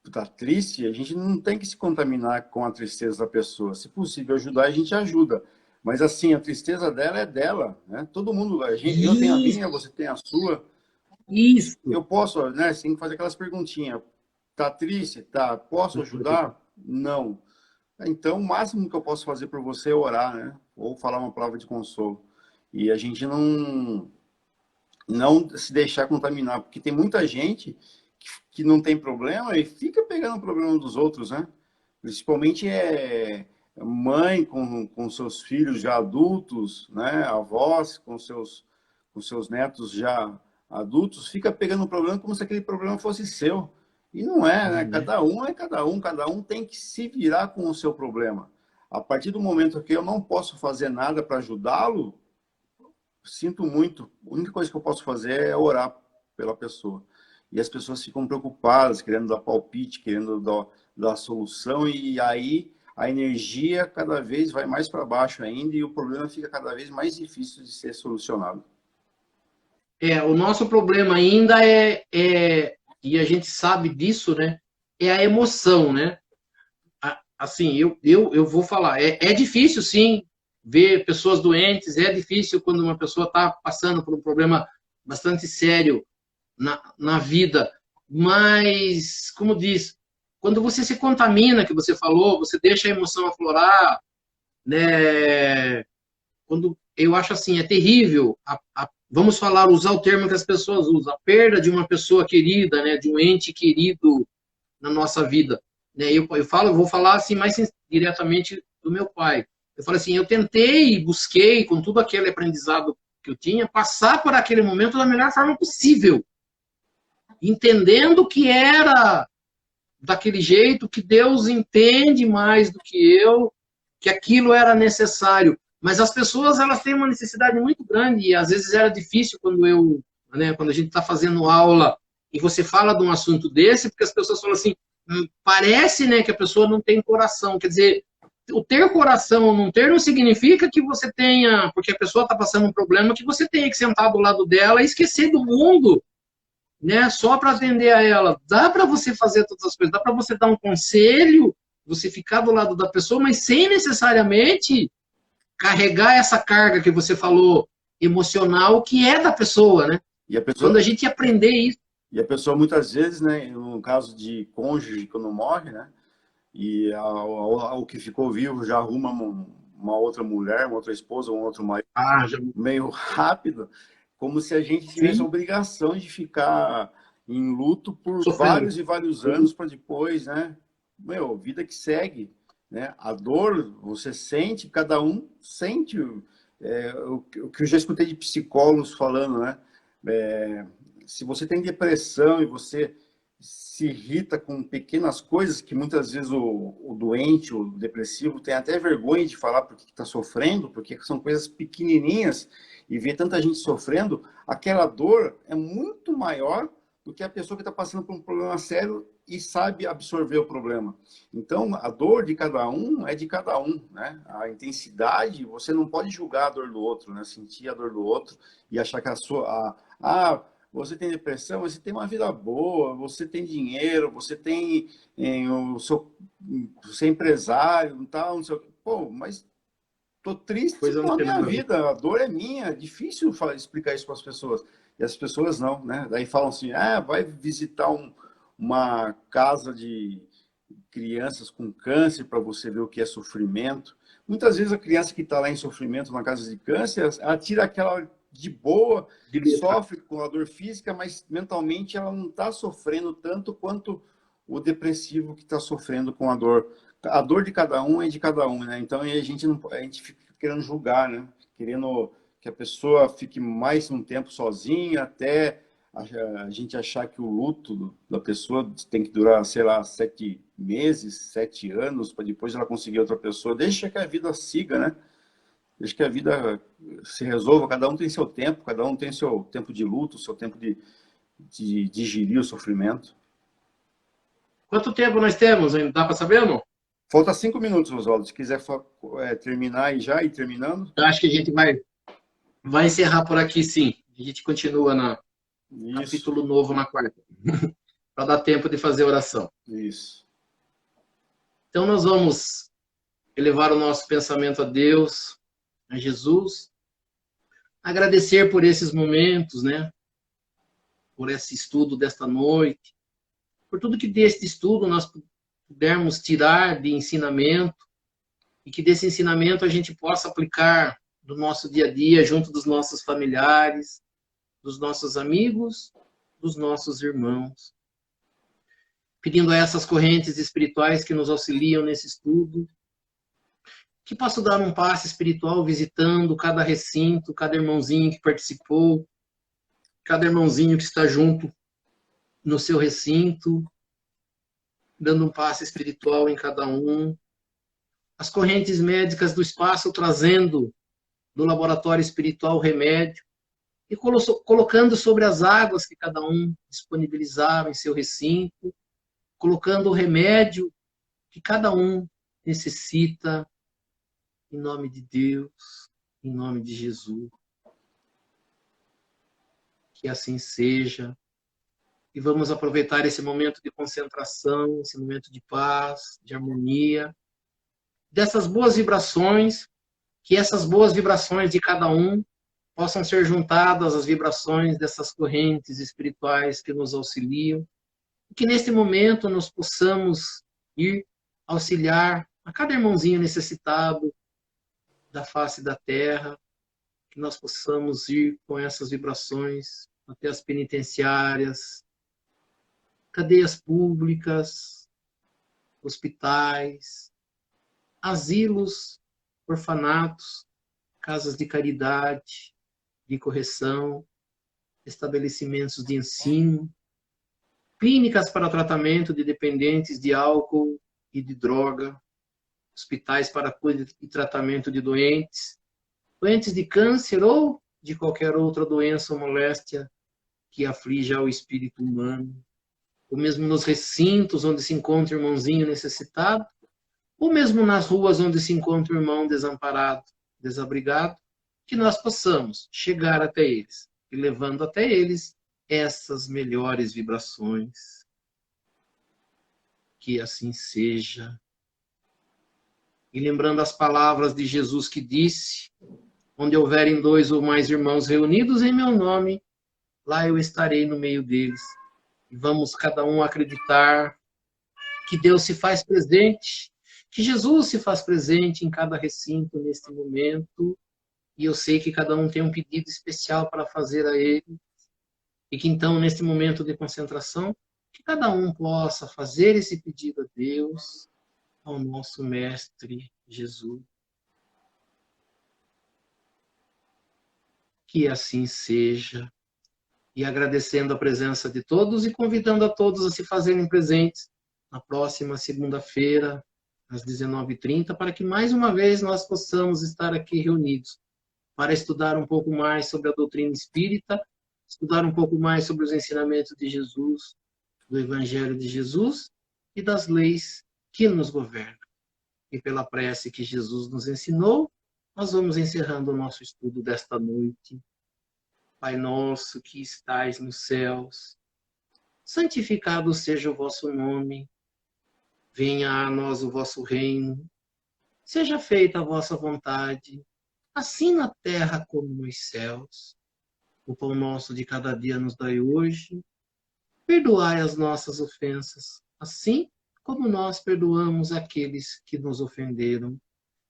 está triste, a gente não tem que se contaminar com a tristeza da pessoa. Se possível ajudar, a gente ajuda. Mas assim, a tristeza dela é dela, né? Todo mundo, eu tenho a minha, Isso, você tem a sua. isso. Eu posso, né? Você tem que fazer aquelas perguntinhas. Tá triste? Tá. Posso ajudar? Não. Então, o máximo que eu posso fazer por você é orar, né? Ou falar uma palavra de consolo. E a gente não se deixar contaminar, porque tem muita gente que não tem problema e fica pegando o problema dos outros, né? Principalmente mãe com seus filhos já adultos, né? Avós com seus netos já adultos, fica pegando o problema como se aquele problema fosse seu. E não é, né? Né? Cada um tem que se virar com o seu problema. A partir do momento que eu não posso fazer nada para ajudá-lo, sinto muito. A única coisa que eu posso fazer é orar pela pessoa. E as pessoas ficam preocupadas, querendo dar palpite, querendo dar solução, e aí a energia cada vez vai mais para baixo ainda e o problema fica cada vez mais difícil de ser solucionado. O nosso problema ainda e a gente sabe disso, né? É a emoção, né? Assim, eu vou falar, é difícil, sim, ver pessoas doentes, é difícil quando uma pessoa está passando por um problema bastante sério na vida, mas, como diz, quando você se contamina, que você falou, você deixa a emoção aflorar, né? Quando eu acho assim, é terrível, vamos falar, usar o termo que as pessoas usam, a perda de uma pessoa querida, né? De um ente querido na nossa vida. Né? Eu vou falar assim mais diretamente do meu pai. Eu falo assim, eu tentei, busquei, com tudo aquele aprendizado que eu tinha, passar por aquele momento da melhor forma possível, entendendo que era daquele jeito, que Deus entende mais do que eu, que aquilo era necessário. Mas as pessoas, elas têm uma necessidade muito grande e às vezes era difícil quando a gente está fazendo aula e você fala de um assunto desse, porque as pessoas falam assim, parece, né, que a pessoa não tem coração. Quer dizer, o ter coração ou não ter não significa que você tenha, porque a pessoa está passando um problema, que você tenha que sentar do lado dela e esquecer do mundo, né, só para atender a ela. Dá para você fazer todas as coisas, dá para você dar um conselho, você ficar do lado da pessoa, mas sem necessariamente carregar essa carga que você falou emocional que é da pessoa, né? E a Quando a pessoa, gente aprender isso. e a pessoa muitas vezes, né, no caso de cônjuge quando morre, né, e ao que ficou vivo já arruma uma outra mulher, uma outra esposa, um outro marido, Já, meio rápido, como se a gente tivesse a sim, obrigação de ficar em luto por sofrendo. vários e vários anos para depois, né? Meu, vida que segue, né? A dor, você sente, cada um sente. O que eu já escutei de psicólogos falando, né? Se você tem depressão e você se irrita com pequenas coisas que muitas vezes o doente, o depressivo, tem até vergonha de falar porque está sofrendo, porque são coisas pequenininhas, e ver tanta gente sofrendo, aquela dor é muito maior do que a pessoa que está passando por um problema sério e sabe absorver o problema. Então, a dor de cada um é de cada um, né? A intensidade, você não pode julgar a dor do outro, né? Sentir a dor do outro e achar que a sua... você tem depressão, mas você tem uma vida boa, você tem dinheiro, você tem você é empresário, tal, não sei o quê. Pô, mas tô triste Coisa com não a tem minha nada a ver. vida, a dor é minha, é difícil explicar isso para as pessoas. E as pessoas não, né? Daí falam assim, vai visitar uma casa de crianças com câncer para você ver o que é sofrimento. Muitas vezes a criança que está lá em sofrimento na casa de câncer, ela tira aquela de boa, De letra. sofre com a dor física, mas mentalmente ela não está sofrendo tanto quanto o depressivo que está sofrendo com a dor. A dor de cada um é de cada um, né? Então a gente não, a gente fica querendo julgar, né? Querendo que a pessoa fique mais um tempo sozinha, até a gente achar que o luto da pessoa tem que durar, sei lá, 7 meses, 7 anos, para depois ela conseguir outra pessoa. Deixa que a vida siga, né? Deixa que a vida se resolva. Cada um tem seu tempo, cada um tem seu tempo de luto, seu tempo de digerir o sofrimento. Quanto tempo nós temos? Dá para saber ou não? Falta 5 minutos, Oswaldo. Se quiser terminar e já ir terminando. Eu acho que a gente vai encerrar por aqui, sim. A gente continua no capítulo novo na quarta. Para dar tempo de fazer oração. Isso. Então nós vamos elevar o nosso pensamento a Deus, a Jesus, agradecer por esses momentos, né? Por esse estudo desta noite, por tudo que deste estudo nós pudermos tirar de ensinamento e que desse ensinamento a gente possa aplicar no nosso dia a dia, junto dos nossos familiares, dos nossos amigos, dos nossos irmãos. Pedindo a essas correntes espirituais que nos auxiliam nesse estudo, que posso dar um passe espiritual visitando cada recinto, cada irmãozinho que participou, cada irmãozinho que está junto no seu recinto, dando um passe espiritual em cada um. As correntes médicas do espaço trazendo do laboratório espiritual o remédio e colocando sobre as águas que cada um disponibilizava em seu recinto, colocando o remédio que cada um necessita, em nome de Deus, em nome de Jesus. Que assim seja. E vamos aproveitar esse momento de concentração, esse momento de paz, de harmonia, dessas boas vibrações, que essas boas vibrações de cada um possam ser juntadas às vibrações dessas correntes espirituais que nos auxiliam, e que neste momento nós possamos ir auxiliar a cada irmãozinho necessitado da face da terra, que nós possamos ir com essas vibrações até as penitenciárias, cadeias públicas, hospitais, asilos, orfanatos, casas de caridade, de correção, estabelecimentos de ensino, clínicas para tratamento de dependentes de álcool e de droga, hospitais para cuidar e tratamento de doentes de câncer ou de qualquer outra doença ou moléstia que aflige ao espírito humano, ou mesmo nos recintos onde se encontra o irmãozinho necessitado, ou mesmo nas ruas onde se encontra o irmão desamparado, desabrigado, que nós possamos chegar até eles, e levando até eles essas melhores vibrações. Que assim seja. E lembrando as palavras de Jesus que disse, onde houverem 2 ou mais irmãos reunidos em meu nome, lá eu estarei no meio deles. E vamos cada um acreditar que Deus se faz presente, que Jesus se faz presente em cada recinto neste momento. E eu sei que cada um tem um pedido especial para fazer a Ele. E que então, neste momento de concentração, que cada um possa fazer esse pedido a Deus, ao nosso Mestre Jesus. Que assim seja. E agradecendo a presença de todos e convidando a todos a se fazerem presentes na próxima segunda-feira, às 19h30, para que mais uma vez nós possamos estar aqui reunidos para estudar um pouco mais sobre a doutrina espírita, estudar um pouco mais sobre os ensinamentos de Jesus, do Evangelho de Jesus e das leis que nos governam. E pela prece que Jesus nos ensinou, nós vamos encerrando o nosso estudo desta noite. Pai nosso que estais nos céus, santificado seja o vosso nome, venha a nós o vosso reino, seja feita a vossa vontade, assim na terra como nos céus. O pão nosso de cada dia nos dai hoje, perdoai as nossas ofensas, assim como nós perdoamos aqueles que nos ofenderam,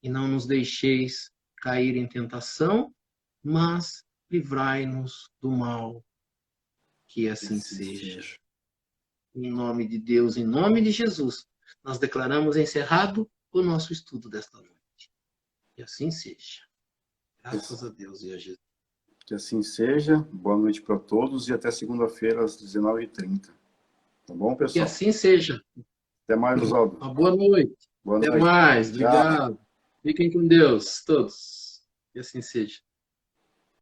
e não nos deixeis cair em tentação, mas livrai-nos do mal. Que assim seja. Em nome de Deus, em nome de Jesus, nós declaramos encerrado o nosso estudo desta noite. Que assim seja. Graças a Deus e a Jesus. Que assim seja. Boa noite para todos e até segunda-feira às 19h30. Tá bom, pessoal? Que assim seja. Até mais, Oswaldo. Uma boa noite. Boa Até noite. mais. Tchau. Obrigado. Fiquem com Deus, todos. Que assim seja.